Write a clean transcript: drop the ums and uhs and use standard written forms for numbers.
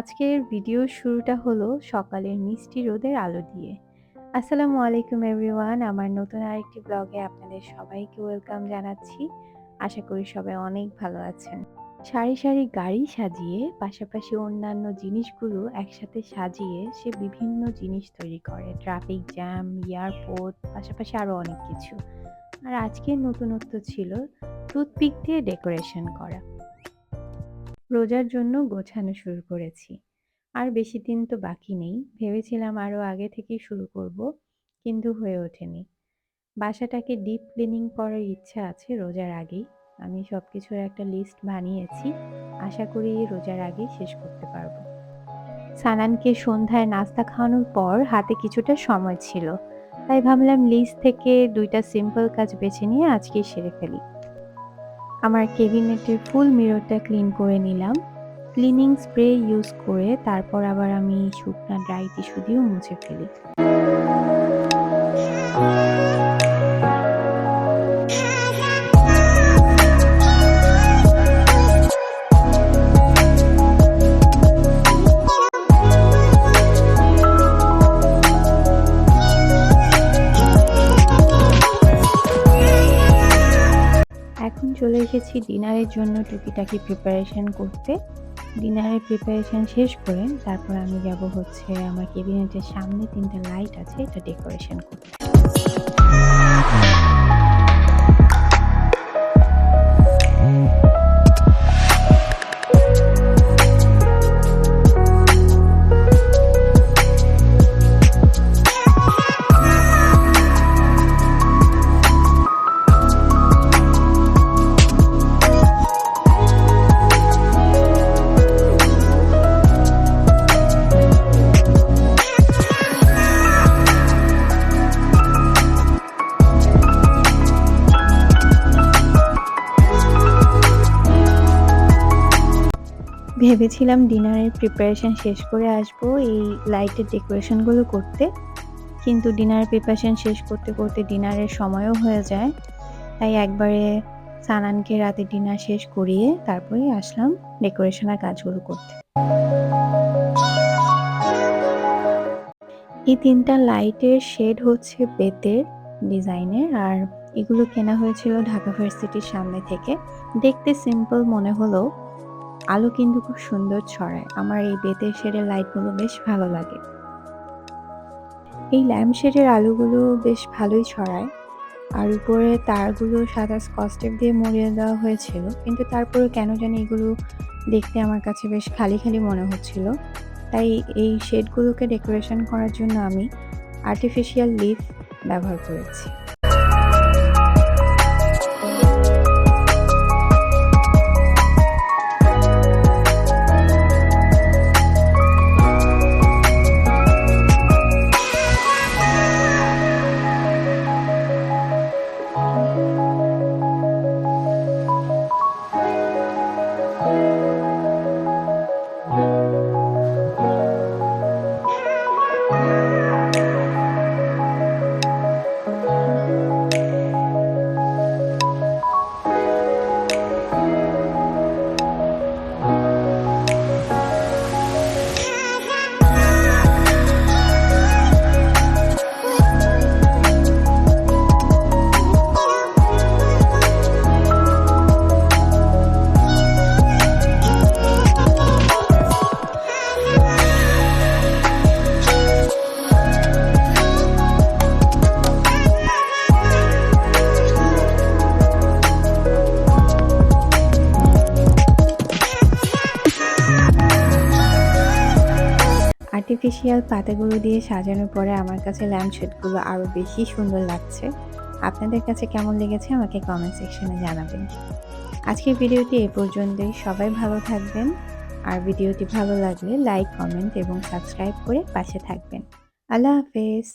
আজকের ভিডিওর শুরুটা হলো সকালের মিষ্টি রোদের আলো দিয়ে। আসসালামু আলাইকুম এভরিওয়ান, আমার নতুন আরেকটি ব্লগে আপনাদের সবাইকে ওয়েলকাম জানাচ্ছি। আশা করি সবাই অনেক ভালো আছেন। সারি সারি গাড়ি সাজিয়ে পাশাপাশি অন্যান্য জিনিসগুলো একসাথে সাজিয়ে সে বিভিন্ন জিনিস তৈরি করে, ট্রাফিক জ্যাম, এয়ারপোর্ট, পাশাপাশি আরও অনেক কিছু। আর আজকের নতুনত্ব ছিল টুথপিক দিয়ে ডেকোরেশন করা। রোজার জন্য গোছানো শুরু করেছি। আর বেশি দিন তো বাকি নেই। ভেবেছিলাম আরও আগে থেকেই শুরু করব, কিন্তু হয়ে ওঠেনি। বাসাটাকে ডিপ ক্লিনিং করার ইচ্ছা আছে রোজার আগেই। আমি সবকিছুর একটা লিস্ট বানিয়েছি। আশা করি রোজার আগেই শেষ করতে পারবো। সানানকে সন্ধ্যায় নাস্তা খাওয়ানোর পর হাতে কিছুটা সময় ছিল, তাই ভাবলাম লিস্ট থেকে 2টা সিম্পল কাজ বেছে নিয়ে আজকেই সেরে ফেলি। আমার ক্যাবিনেটের ফুল মিররটা ক্লিন করে নিলাম। ক্লিনিং স্প্রে ইউজ করে তারপর আবার আমি শুকনা ড্রাই টিস্যু দিয়েও মুছে ফেলি। এখন চলে এসেছি ডিনারের জন্য টুকিটাকি প্রিপারেশন করতে। ডিনারের প্রিপারেশন শেষ করে তারপর আমি যাব হচ্ছে আমার ক্যাবিনেটের সামনে 3টা লাইট আছে, এটা ডেকোরেশন করতে। ভেবেছিলাম ডিনারের প্রিপারেশন শেষ করে আসবো এই লাইটের ডেকোরেশনগুলো করতে, কিন্তু ডিনারের প্রিপারেশন শেষ করতে করতে ডিনারের সময়ও হয়ে যায়। তাই একবারে সানানকে রাতে ডিনার শেষ করিয়ে তারপরে আসলাম ডেকোরেশনের কাজগুলো করতে। এই 3টা লাইটের শেড হচ্ছে বেতের ডিজাইনের, আর এগুলো কেনা হয়েছিল ঢাকা ভার্সিটির সামনে থেকে। দেখতে সিম্পল মনে হলেও আলো কিন্তু খুব সুন্দর ছড়ায়। আমার এই বেতের শেডের লাইটগুলো বেশ ভালো লাগে। এই ল্যাম্প শেডের আলোগুলো বেশ ভালোই ছড়ায়। আর উপরে তারগুলো সাদা স্কচ টেপ দিয়ে মুড়িয়ে দেওয়া হয়েছিল, কিন্তু তারপরে কেন জানি এগুলো দেখতে আমার কাছে বেশ খালি খালি মনে হচ্ছিল। তাই এই শেডগুলোকে ডেকোরেশন করার জন্য আমি আর্টিফিশিয়াল লিফ ব্যবহার করেছি। আর্টিফিশিয়াল পাতাগুলো দিয়ে সাজানোর পরে আমার কাছে ল্যাম্প শেডগুলো আরও বেশি সুন্দর লাগছে। আপনাদের কাছে কেমন লেগেছে আমাকে কমেন্ট সেকশনে জানাবেন। আজকের ভিডিওটি এ পর্যন্তই। সবাই ভালো থাকবেন, আর ভিডিওটি ভালো লাগলে লাইক, কমেন্ট এবং সাবস্ক্রাইব করে পাশে থাকবেন। আল্লাহ হাফেজ।